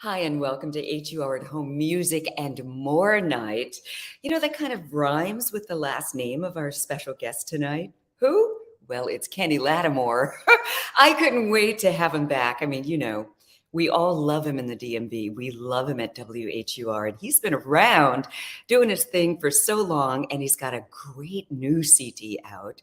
Hi, and welcome to HUR at Home Music and More Night. You know, that kind of rhymes with the last name of our special guest tonight. Who? Well, it's Kenny Lattimore. I couldn't wait to have him back. I mean, we all love him in the DMV. We love him at WHUR, and he's been around doing his thing for so long, and he's got a great new CD out,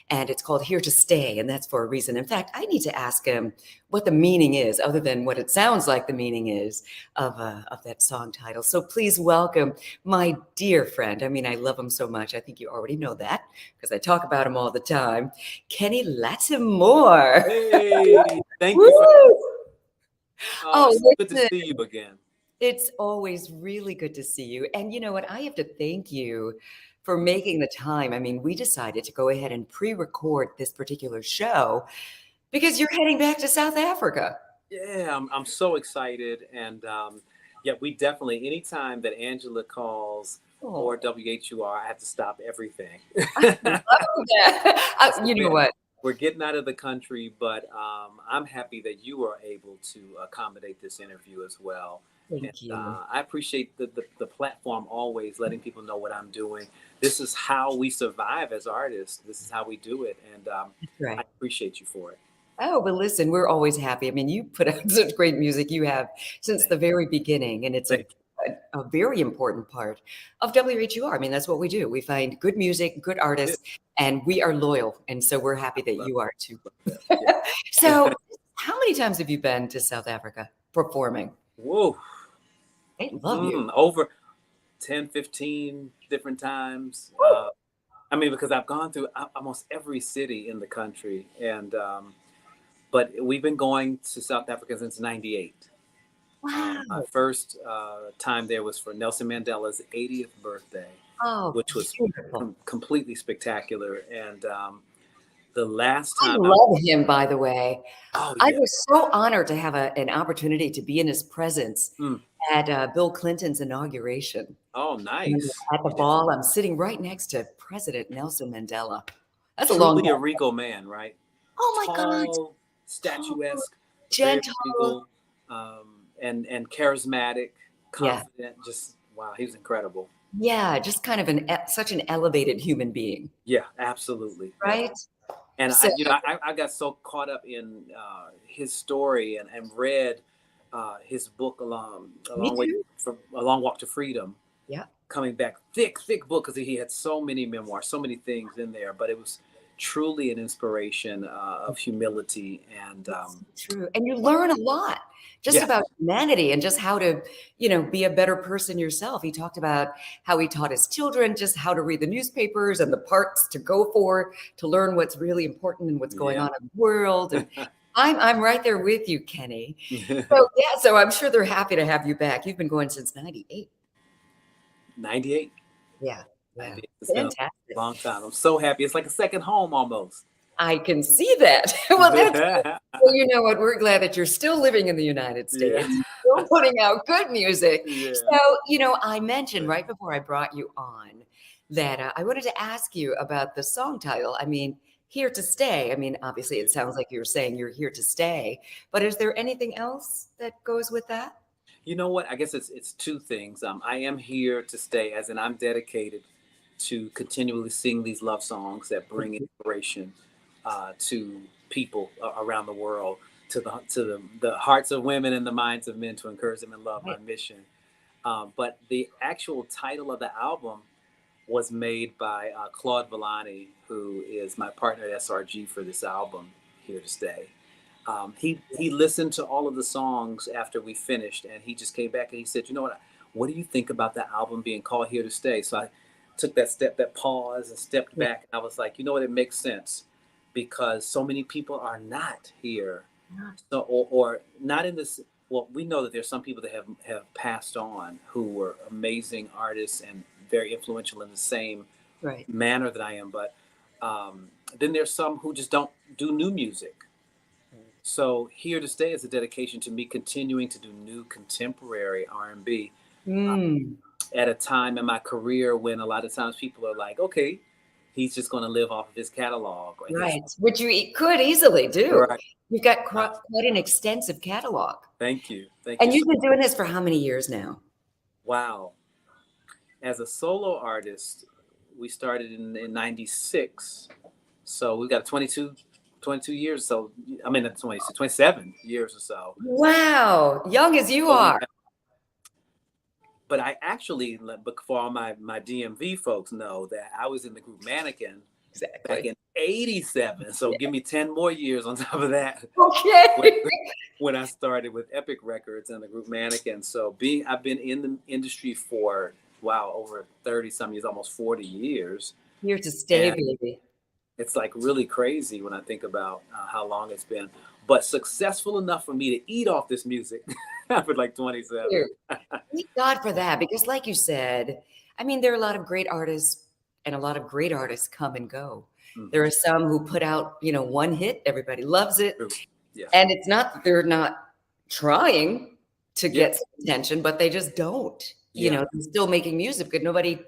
and it's called Here to Stay, and that's for a reason. In fact, I need to ask him what the meaning is, other than what it sounds like the meaning is of that song title. So please welcome my dear friend. I mean, I love him so much. I think you already know that because I talk about him all the time. Kenny Lattimore. Hey, thank you. Woo! Oh, It's good to listen, see you again. it's always really good to see you. And you know what? I have to thank you for making the time. I mean, we decided to go ahead and pre-record this particular show because you're heading back to South Africa. Yeah, I'm so excited, and yeah, we definitely anytime that Angela calls or Oh, WHUR, I have to stop everything. I love that. You know we're, what? we're getting out of the country, but I'm happy that you were able to accommodate this interview as well. And Thank you. I appreciate the platform always letting people know what I'm doing. This is how we survive as artists. This is how we do it, and That's I right. appreciate you for it. Oh, but listen, we're always happy. I mean, you put out such great music you have since Thank, the very beginning, and it's a thank a very important part of WHUR. I mean, that's what we do. We find good music, good you. artists, and we are loyal. And so we're I happy that love you are too. that. Yeah. So, how many times have you been to South Africa performing? Whoa. They love you. Over 10, 15 different times. I mean, because I've gone through almost every city in the country. And, but we've been going to South Africa since 98. My Wow. first time there was for Nelson Mandela's 80th birthday, Oh, which was beautiful. completely spectacular. And the last I time love him, by the way. oh, I yeah. was so honored to have an opportunity to be in his presence Mm. at Bill Clinton's inauguration. Oh, And nice. at the Yeah. ball, I'm sitting right next to President Nelson Mandela. That's a long Truly a time. regal man, right? Oh my God. Tall, Tall, statuesque, very gentle. regal, and charismatic, Yeah. confident. Just wow, he was incredible. Yeah. Just kind of such an elevated human being, Yeah, absolutely. Yeah. right? And So I got so caught up in his story and read his book me too. A long walk to freedom. Yeah. Coming back, thick book because he had so many memoirs, so many things in there. But it was truly an inspiration of humility and It's so true. And you learn a lot just yeah, about humanity and just how to, be a better person yourself. He talked about how he taught his children just how to read the newspapers and the parts to go for to learn what's really important and what's going yeah. on in the world. And I'm right there with you, Kenny. So yeah, so I'm sure they're happy to have you back. You've been going since 98. 98. Yeah. Yeah. 98. It's been a Fantastic. long time. I'm so happy. It's like a second home almost. I can see that. Well, that's good. Well, you know what? We're glad that you're still living in the United Yeah. States, still putting out good music. Yeah. So, I mentioned right before I brought you on that I wanted to ask you about the song title. I mean, Here to Stay. I mean, obviously, it sounds like you're saying you're here to stay, but is there anything else that goes with that? You know what? I guess it's two things. I am here to stay, as in I'm dedicated to continually sing these love songs that bring inspiration to people around the world, to the hearts of women and the minds of men, to encourage them in love. My Right. mission. But the actual title of the album was made by Claude Villani, who is my partner at SRG for this album, Here to Stay. He listened to all of the songs after we finished, and he just came back and he said, "You know what? What do you think about the album being called Here to Stay?" So I took that pause, and stepped Yeah. back. And I was like, "You know what? It makes sense because so many people are not here, Yeah. so or not in this." Well, we know that there's some people that have passed on who were amazing artists and very influential in the same Right. manner that I am, but then there's some who just don't do new music. So Here to Stay is a dedication to me continuing to do new contemporary R&B uh, Mm. at a time in my career when a lot of times people are like, okay, he's just going to live off of his catalog. Or Right. Which could easily do. Right. You've got quite an extensive catalog. Thank you. Thank And you. you've been doing this for how many years now? Wow. As a solo artist, we started in 96. So we've got 22 years. So, I mean, 22, 27 years or so. Wow. Young as you So are. but I actually, for all my DMV folks know that I was in the group Mannequin back in 87. So give me 10 more years on top of that. Okay. When I started with Epic Records and the group Mannequin. So I've been in the industry for, wow, over 30 some years, almost 40 years. Here to stay, baby. It's like really crazy when I think about how long it's been, but successful enough for me to eat off this music for like 27. Thank God for that, because like you said, I mean, there are a lot of great artists and a lot of great artists come and go. There are some who put out, one hit, everybody loves it. Yeah. And it's not that they're not trying to get some attention, but they just don't. They're still making music, but nobody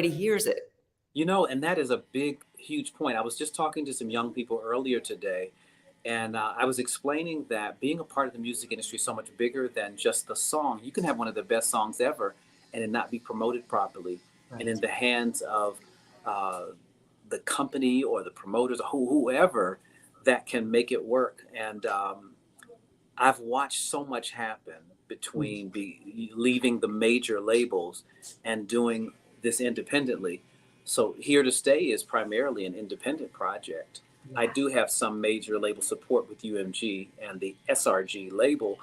hears it. And that is a big, huge point. I was just talking to some young people earlier today, and I was explaining that being a part of the music industry is so much bigger than just the song. You can have one of the best songs ever and it not be promoted properly. Right. And in the hands of the company or the promoters or whoever that can make it work. And I've watched so much happen between leaving the major labels and doing this independently. So Here to Stay is primarily an independent project. I do have some major label support with UMG and the SRG label,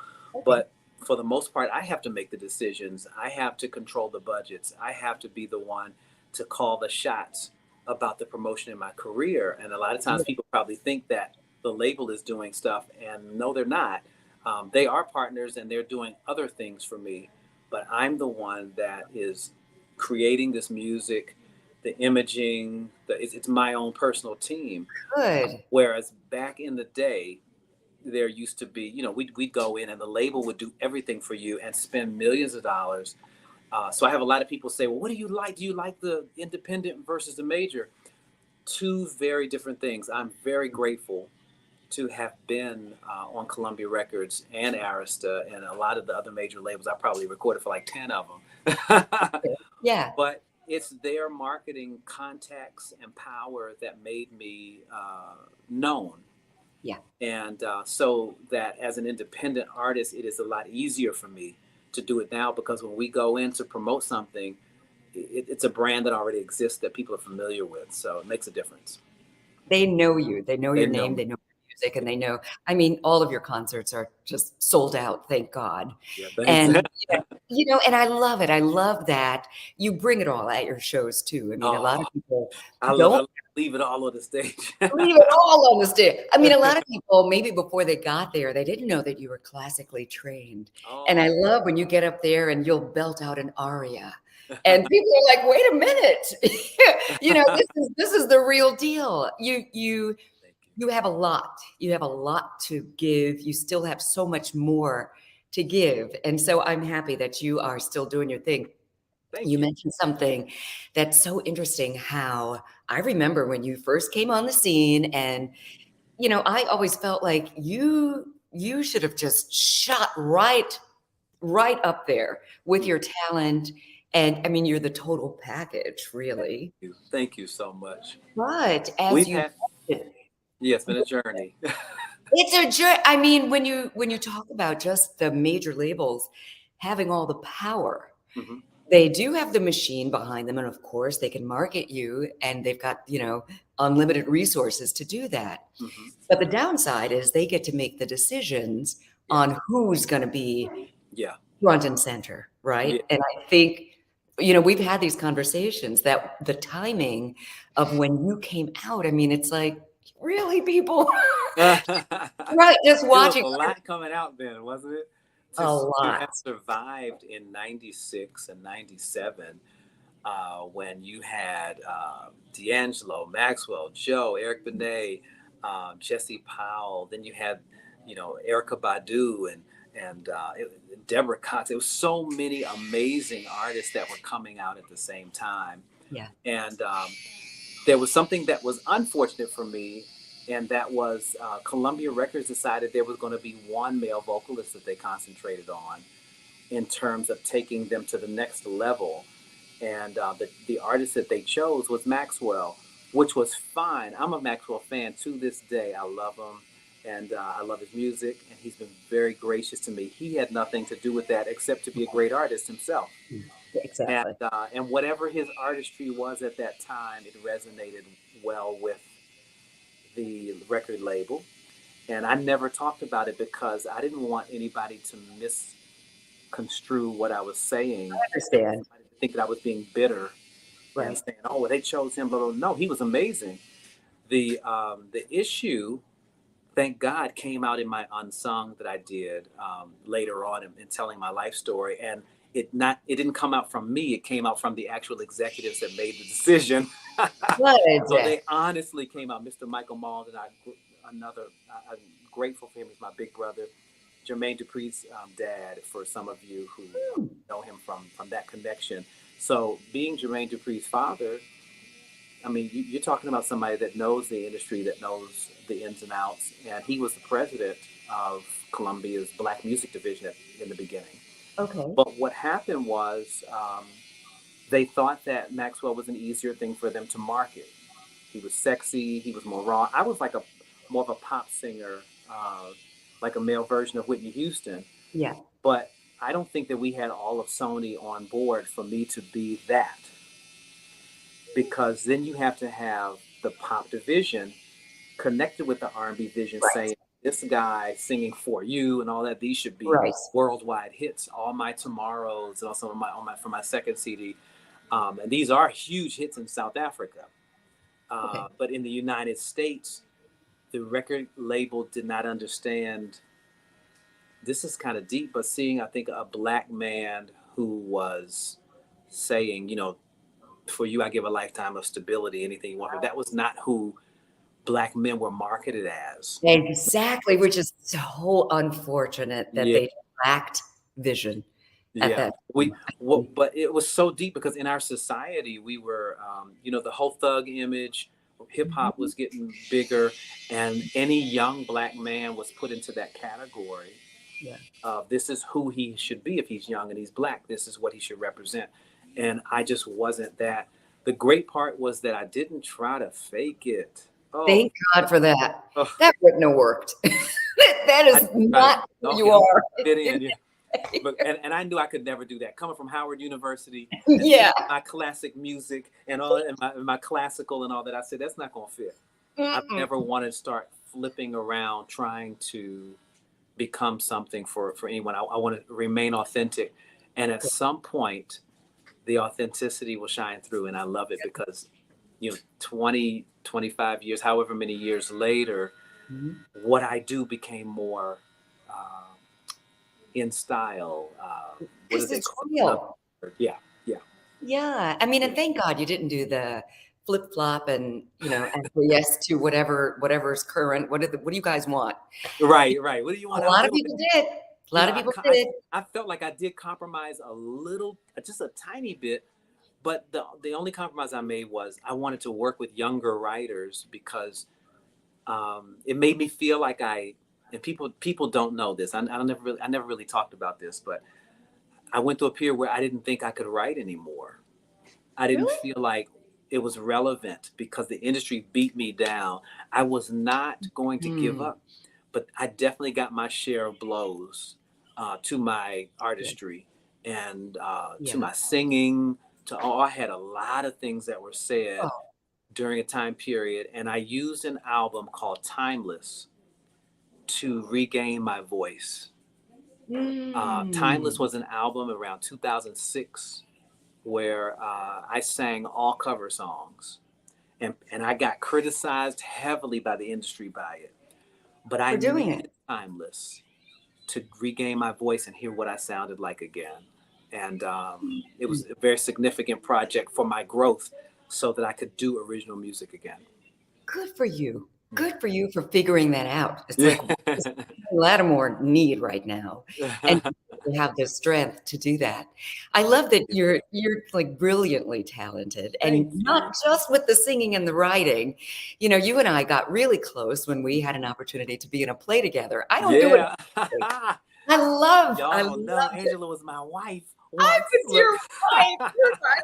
but for the most part, I have to make the decisions. I have to control the budgets. I have to be the one to call the shots about the promotion in my career. And a lot of times people probably think that the label is doing stuff, and no, they're not. They are partners and they're doing other things for me, but I'm the one that is creating this music, the imaging, it's my own personal team. Good. Whereas back in the day, there used to be, we'd go in and the label would do everything for you and spend millions of dollars. So I have a lot of people say, well, what do you like? Do you like the independent versus the major? Two very different things. I'm very grateful to have been on Columbia Records and Arista and a lot of the other major labels. I probably recorded for like 10 of them. Yeah. But it's their marketing contacts and power that made me known. Yeah. And so that as an independent artist, it is a lot easier for me to do it now, because when we go in to promote something, it's a brand that already exists that people are familiar with. So it makes a difference. They know you. They know your name. They know your music, and they know. I mean, all of your concerts are just sold out. Thank God. Yeah, and and I love it. I love that you bring it all at your shows too. I mean, a lot of people don't leave it all on the stage. Leave it all on the stage. I mean, a lot of people, maybe before they got there, they didn't know that you were classically trained. And I love when you get up there and you'll belt out an aria. And people are like, wait a minute. This is the real deal. You have a lot. You have a lot to give. You still have so much more to give. And so I'm happy that you are still doing your thing. You mentioned something that's so interesting, how I remember when you first came on the scene, and I always felt like you should have just shot right up there with your talent. And I mean, you're the total package, really. Thank you so much. But it's been a journey. It's a journey. I mean, when you talk about just the major labels having all the power, they do have the machine behind them. And of course, they can market you, and they've got, unlimited resources to do that. But the downside is they get to make the decisions on who's going to be front and center, right? And I think, we've had these conversations that the timing of when you came out, I mean, it's like, really, people? Right, just watching. There was a lot coming out then, wasn't it? A lot. To have survived in 96 and 97, when you had D'Angelo, Maxwell, Joe, Eric Benet, Jesse Powell, then you had, Erykah Badu and Deborah Cox. There was so many amazing artists that were coming out at the same time. Yeah. And there was something that was unfortunate for me, and that was Columbia Records decided there was going to be one male vocalist that they concentrated on in terms of taking them to the next level. And the artist that they chose was Maxwell, which was fine. I'm a Maxwell fan to this day. I love him, and I love his music, and he's been very gracious to me. He had nothing to do with that except to be a great artist himself. Exactly. And whatever his artistry was at that time, it resonated well with the record label. And I never talked about it because I didn't want anybody to misconstrue what I was saying. I understand. I didn't think that I was being bitter and Right. saying, "Oh, well, they chose him." But no, he was amazing. The issue, thank God, came out in my unsung that I did later on in telling my life story, and it didn't come out from me. It came out from the actual executives that made the decision. What So is they it? honestly came out. Mr. Michael Malls, and I'm grateful for him. He's my big brother. Jermaine Dupri's dad, for some of you who know him from that connection. So being Jermaine Dupri's father, I mean, you're talking about somebody that knows the industry, that knows the ins and outs, and he was the president of Columbia's Black Music Division in the beginning. Okay. But what happened was they thought that Maxwell was an easier thing for them to market. He was sexy. He was more raw. I was like more of a pop singer, like a male version of Whitney Houston. Yeah. But I don't think that we had all of Sony on board for me to be that, because then you have to have the pop division connected with the R&B vision, Right. saying this guy singing For You and all that. These should be Right. worldwide hits. All My Tomorrows, and also for my second CD, and these are huge hits in South Africa. Okay. But in the United States, the record label did not understand. This is kind of deep, but seeing, I think, a Black man who was saying, for you, I give a lifetime of stability, anything you want. That was not who Black men were marketed as. Exactly, which is so unfortunate that Yeah. they lacked vision at Yeah, that time. but it was so deep because in our society, we were, the whole thug image, hip hop was getting bigger, and any young Black man was put into that category. Yeah. This is who he should be if he's young and he's Black. This is what he should represent. And I just wasn't that. The great part was that I didn't try to fake it. Oh, Thank God for that. oh, That wouldn't have worked. That I is didn't not try to who you are. fit in. Yeah. And I knew I could never do that. Coming from Howard University, and Yeah. my classic music and all, and my classical and all that, I said that's not going to fit. I've never wanted to start flipping around trying to become something for anyone. I want to remain authentic, and at some point, the authenticity will shine through, and I love it because 20, 25 years, however many years later, what I do became more in style. Because it's real. Yeah. Yeah. I mean, and thank God you didn't do the flip flop and acquiesce to whatever's current. What do you guys want? Right. What do you want? A lot of people did. A lot of people did. I felt like I did compromise a little, just a tiny bit. But the only compromise I made was I wanted to work with younger writers because it made me feel like and people don't know this. I never really talked about this, but I went through a period where I didn't think I could write anymore. I didn't Really? feel like it was relevant because the industry beat me down. I was not going to give up, but I definitely got my share of blows to my artistry and to my singing. I had a lot of things that were said during a time period, and I used an album called Timeless to regain my voice. Timeless was an album around 2006 where I sang all cover songs, and I got criticized heavily by the industry by it, but I needed Timeless to regain my voice and hear what I sounded like again. And it was a very significant project for my growth so that I could do original music again. Good for you. Good for you for figuring that out. It's like, what does Lattimore need right now? And to have the strength to do that. I love that you're like brilliantly talented, and Thank not you. just with the singing and the writing. You know, you and I got really close when we had an opportunity to be in a play together. I don't do it. Yeah. I Y'all don't know. loved it. Angela was my wife I once. was Look. your wife. You're my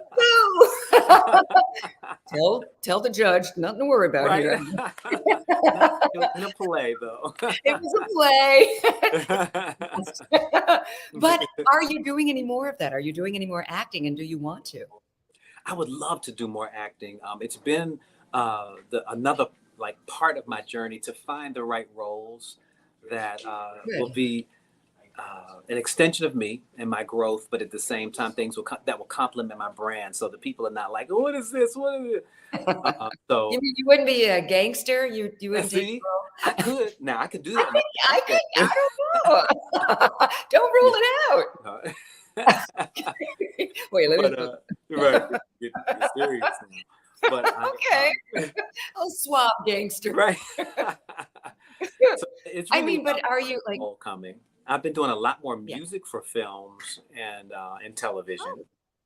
boo. Tell the judge, nothing to worry about Right? here. Not in a play, though. It was a play. But are you doing any more of that? Are you doing any more acting, and do you want to? I would love to do more acting. It's been another like part of my journey to find the right roles that will Good. be an extension of me and my growth, but at the same time, things that will complement my brand, so that people are not like, oh, "What is this? What is it?" You So mean you wouldn't be a gangster? You wouldn't take see, the I role? could now. I could do I that think I now. could. I don't know. Don't rule it out. Wait, let But me. right, get serious now. But Okay, I'll swap gangster. right. So it's I really mean, about but are you like? all coming. I've been doing a lot more Yeah. music for films and television.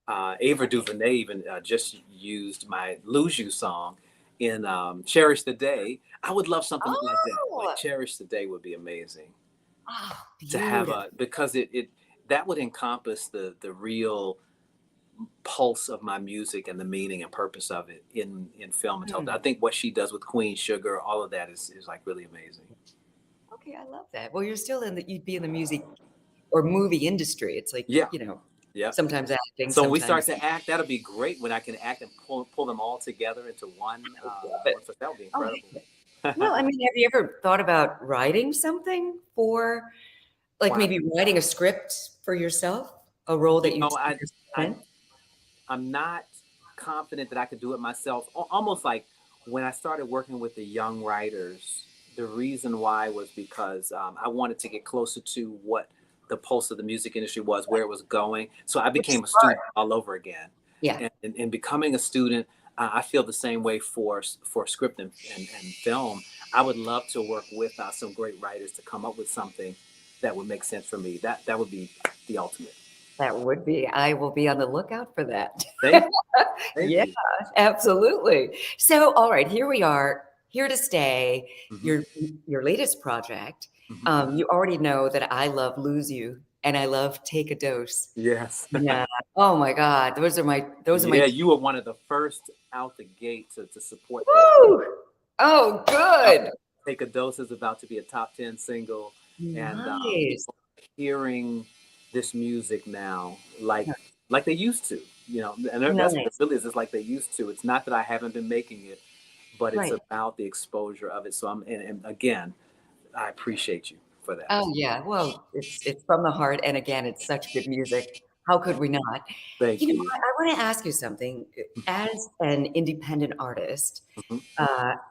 Oh, Ava okay. DuVernay even just used my "Lose You" song in "Cherish the Day." I would love something like that. Like Oh, "Cherish the Day" would be amazing to have beautiful. because it that would encompass the real pulse of my music and the meaning and purpose of it in film and television. Hmm. I think what she does with Queen Sugar, all of that is like really amazing. Okay, I love that. Well, you're still in the. You'd be in the music or movie industry. It's like, Yeah, yeah. sometimes acting, So when we start sometimes. to act, that'll be great when I can act and pull them all together into But one. So that would be oh, incredible. well, I mean, have you ever thought about writing something for, like Wow. maybe writing a script for yourself, a role You that you know, see yourself I in? I'm not confident that I could do it myself. Almost like when I started working with the young writers, the reason why was because I wanted to get closer to what the pulse of the music industry was, where it was going. So I Which is became a smart. student all over again. Yeah. And becoming a student, I feel the same way for script and film. I would love to work with some great writers to come up with something that would make sense for me. That would be the ultimate. That would be. I will be on the lookout for that. Thank you. Thank Yeah, you. absolutely. So, all right, here we are, here to stay. Hmm. Your latest project. Hmm. You already know that I love Lose You and I love Take a Dose. Yes. Yeah. Oh my God, those are my Yeah, you were one of the first out the gate to support those. Woo! Oh, good. Take a Dose is about to be a top 10 single, and Nice. people are hearing this music now like they used to. And that's what it Nice. really is. It's like they used to. It's not that I haven't been making it, but it's Right. about the exposure of it. So and again, I appreciate you for that. Oh yeah. Well, it's from the heart, and again, it's such good music. How could we not? Thank You know, you. I want to ask you something. As an independent artist, Mhm.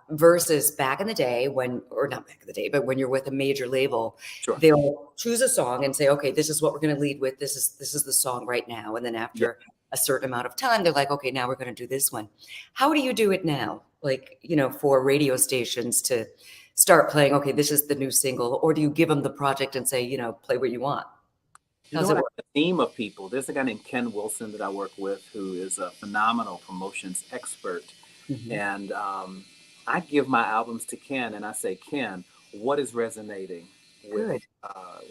versus back in the day when, or not back in the day, but when you're with a major label, Sure. they'll choose a song and say, okay, this is what we're going to lead with. This is the song right now. And then Yeah. after a certain amount of time, they're like, okay, now we're going to do this one. How do you do it now? Like, for radio stations to start playing, okay, this is the new single, or do you give them the project and say, play what you want? You know How's what? it I work? have a team of people. There's a guy named Ken Wilson that I work with who is a phenomenal promotions expert. Mhm. And I give my albums to Ken and I say, Ken, what is resonating Good.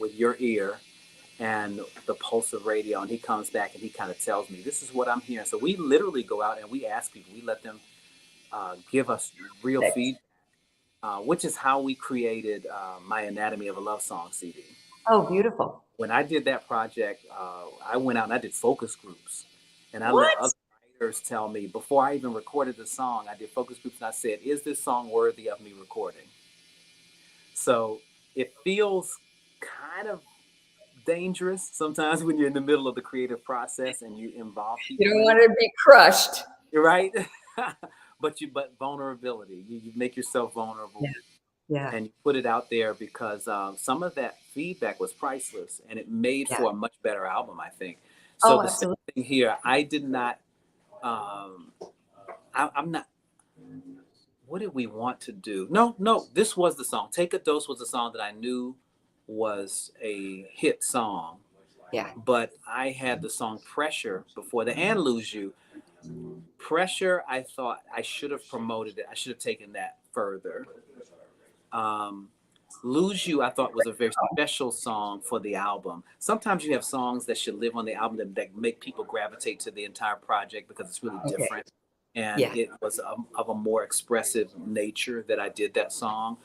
with your ear and the pulse of radio? And he comes back and he kind of tells me, this is what I'm hearing. So we literally go out and we ask people, we let them give us real Perfect. feedback, which is how we created my Anatomy of a Love Song CD. Oh, beautiful. When I did that project, I went out and I did focus groups, and I let What? other writers tell me before I even recorded the song. I did focus groups and I said, "Is this song worthy of me recording?" So it feels kind of dangerous sometimes when you're in the middle of the creative process and you involve You people don't in want it. to be crushed. You're right, but vulnerability. You make yourself Yeah. vulnerable Yeah. and you put it out there because some of that feedback was priceless and it made Yeah. for a much better album, I think. So Oh, the same absolutely. thing here, I did not, um, I'm not, what did we want to do? No, this was the song. Take a Dose was a song that I knew was a hit song. Yeah. But I had the song Pressure before that, and Lose You. Pressure, I thought I should have promoted it. I should have taken that further. Um, Lose You, I thought was a very special song for the album. Sometimes you have songs that should live on the album that make people gravitate to the entire project because it's really Okay. different. And Yeah. it was of a more expressive nature that I did that song.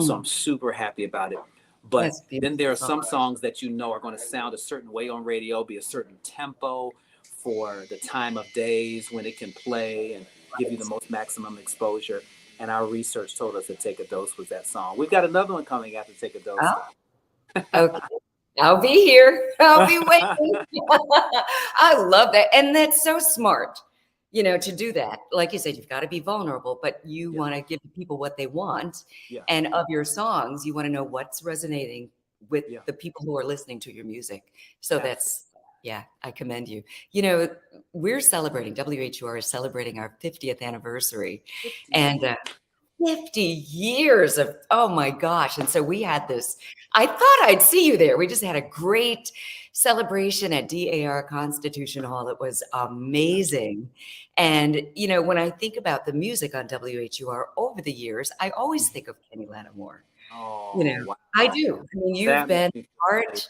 So I'm Mm. super happy about it. But That's then beautiful there are song. some songs that you know are going to sound a certain way on radio, be a certain tempo for the time of days when it can play and give you the most maximum exposure. And our research told us that Take a Dose was that song. We've got another one coming after Take a Dose, Oh, though. okay. I'll be here. I'll be waiting. I love that. And that's so smart, to do that. Like you said, you've got to be vulnerable, but you Yeah, want to give people what they want. yeah, And of your songs, you want to know what's resonating with yeah, the people who are listening to your music. So absolutely. yeah, I commend you. We're celebrating, WHUR is celebrating our 50th anniversary. 50 And years. 50 years of, oh my gosh. And so we had this, I thought I'd see you there. We just had a great celebration at DAR Constitution Hall. It was amazing. And, when I think about the music on WHUR over the years, I always think of Kenny Lattimore. Oh, I wow. do. I mean, you've That makes been me feel great. part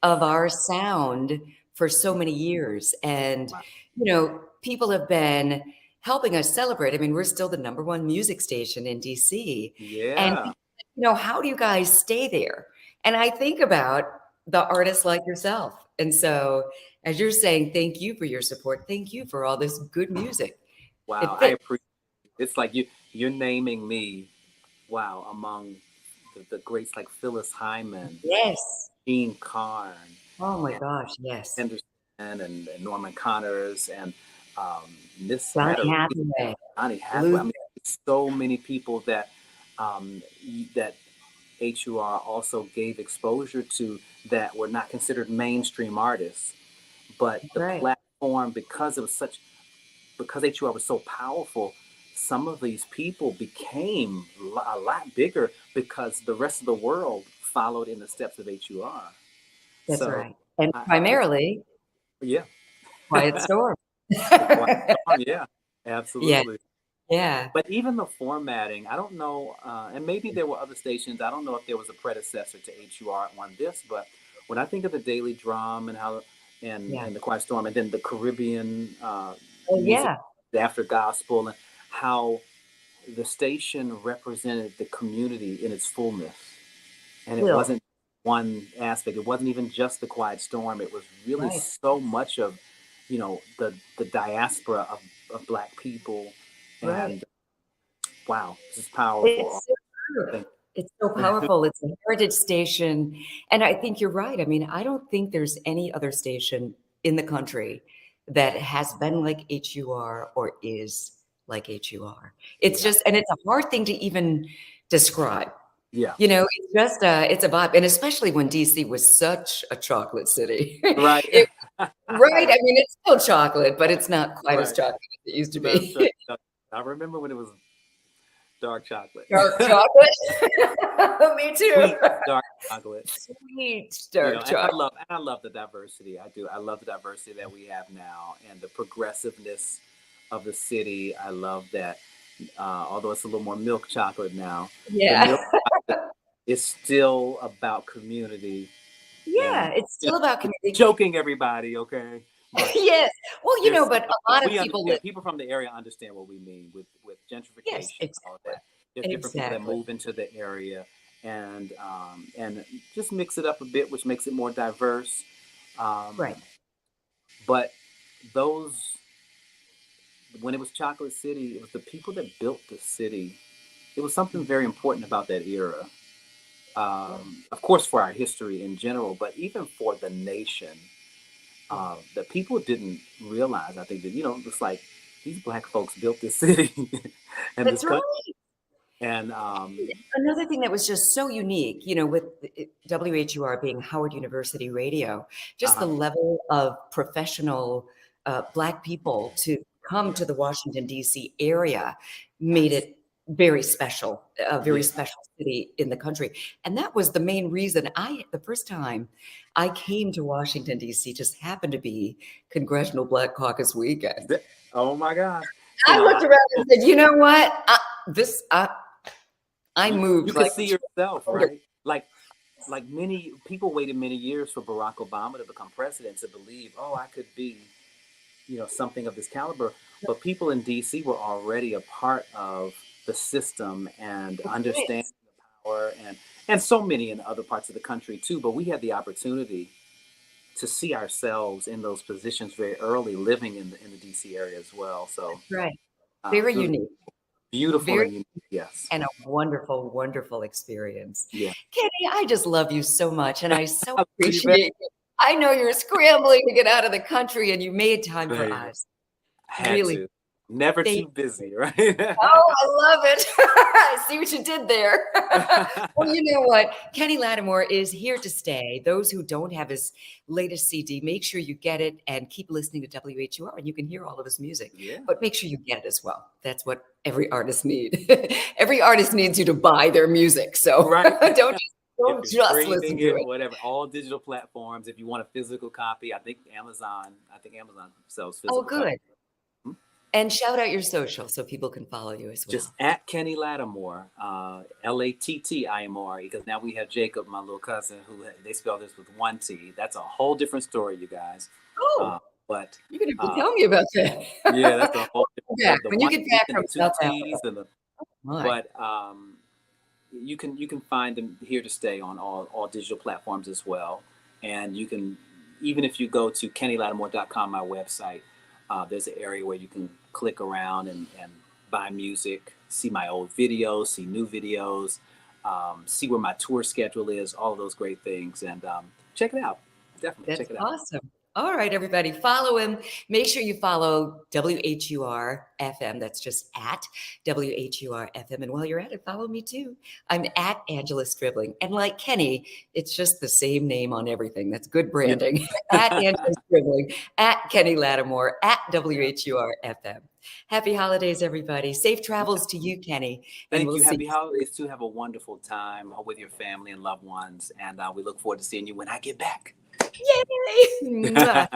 of our sound for so many years. And, Wow. people have been helping us celebrate. I mean, we're still the number one music station in DC. And, Yeah. how do you guys stay there? And I think about the artists like yourself. And so, as you're saying, thank you for your support. Thank you for all this good music. Wow. It I fits. appreciate it. It's like you're naming me, wow, among the greats like Phyllis Hyman, Yes. Gene Carn, Oh my and gosh. Yes. Henderson, and Norman Connors, and Miss Johnny Hatterly, Hathaway. Johnny Hathaway. Luther. I mean, so many people that HUR also gave exposure to that were not considered mainstream artists, but That's the right. platform, because HUR was so powerful, some of these people became a lot bigger because the rest of the world followed in the steps of HUR. That's So, right. And I just, primarily yeah, Quiet Storm. the Quiet Storm, yeah, Yeah, absolutely. yeah, But even the formatting, I don't know, and maybe there were other stations. I don't know if there was a predecessor to HUR on this, but when I think of the Daily Drum and how yeah. and the Quiet Storm, and then the Caribbean Oh, music yeah, after gospel, and how the station represented the community in its fullness, and it still, wasn't one aspect. It wasn't even just the Quiet Storm. It was really right, so much of, the diaspora of Black people, right. and wow, this is powerful. It's so true. Thank It's so powerful. It's a heritage station, and I think you're right. I mean, I don't think there's any other station in the country that has been like HUR or is like HUR. It's Yeah, just and it's a hard thing to even describe. yeah, It's just it's a vibe, and especially when DC was such a chocolate city. right, It right, I mean, it's still chocolate, but it's not quite as right. chocolate as it used to That's right. be. I remember when it was dark chocolate, Dark chocolate? Me too. sweet dark chocolate. Sweet dark And I chocolate. love the diversity. I do. I love the diversity that we have now and the progressiveness of the city. I love that. Although it's a little more milk chocolate now, the Yeah. milk chocolate is still about community Yeah, and it's still about community. joking everybody, okay? But Yes. Well, there's but a lot of we people understand that people from the area understand what we mean with yes, gentrification, all exactly. that. There's different people that Exactly. move into the area and just mix it up a bit, which makes it more diverse. Right. But those when it was Chocolate City, it was the people that built the city. It was something very important about that era. Of course, for our history in general, but even for the nation, Yeah. that people didn't realize. I think that it's like these Black folks built this city and this That's country, right. and Another thing that was just so unique, with WHUR being Howard University Radio, just the uh, level of professional Black people to come yeah, to the Washington, D.C. area made yes, it very special, a very Yeah. special city in the country. And that was the main reason the first time I came to Washington, D.C., just happened to be Congressional Black Caucus weekend. Oh my gosh. I looked around and said, you know what? I You moved could like see yourself, right? Like many people waited many years for Barack Obama to become president to believe, oh, I could be, something of this caliber. But people in DC were already a part of the system and understanding the power, and so many in other parts of the country too. But we had the opportunity to see ourselves in those positions very early, living in the DC area as well. So right. Very it was unique. beautiful Very and unique. Yes. and a wonderful, wonderful experience. Yeah. Kenny, I just love you so much, and I so I love you back. appreciate you. I know you're scrambling to get out of the country, and you made time for Baby. us. Had Really, to. Never thank too busy, right? Oh, I love it. I see what you did there. Well, you know what? Kenny Lattimore is here to stay. Those who don't have his latest CD, make sure you get it and keep listening to WHUR, and you can hear all of his music. Yeah. But make sure you get it as well. That's what every artist needs. Every artist needs you to buy their music. So Right. don't If just you're listen streaming to it, it. whatever, all digital platforms. If you want a physical copy, I think Amazon sells Oh, physical copies. good. And shout out your social so people can follow you as well. Just at Kenny Lattimore, Lattimore, because now we have Jacob, my little cousin, who they spell this with one T. That's a whole different story, you guys. Oh, But you're going to tell me about that. yeah, that's a whole different Yeah, the when you one get T back and from the two South T's Africa. and the My. but you can find them here to stay on all digital platforms as well. And you can, even if you go to KennyLattimore.com, my website, there's an area where you can click around and buy music, see my old videos, see new videos, see where my tour schedule is, all of those great things. And check it out. Definitely That's check it out. awesome. All right, everybody, follow him. Make sure you follow WHUR-FM. That's just at WHUR-FM. And while you're at it, follow me too. I'm at Angela Stribling. And like Kenny, it's just the same name on everything. That's good branding. Yeah. At Angela Stribling, at Kenny Lattimore, at WHUR-FM. Happy holidays, everybody. Safe travels to you, Kenny. And Thank we'll you. see Happy holidays too. Have a wonderful time with your family and loved ones. And we look forward to seeing you when I get back. Yay!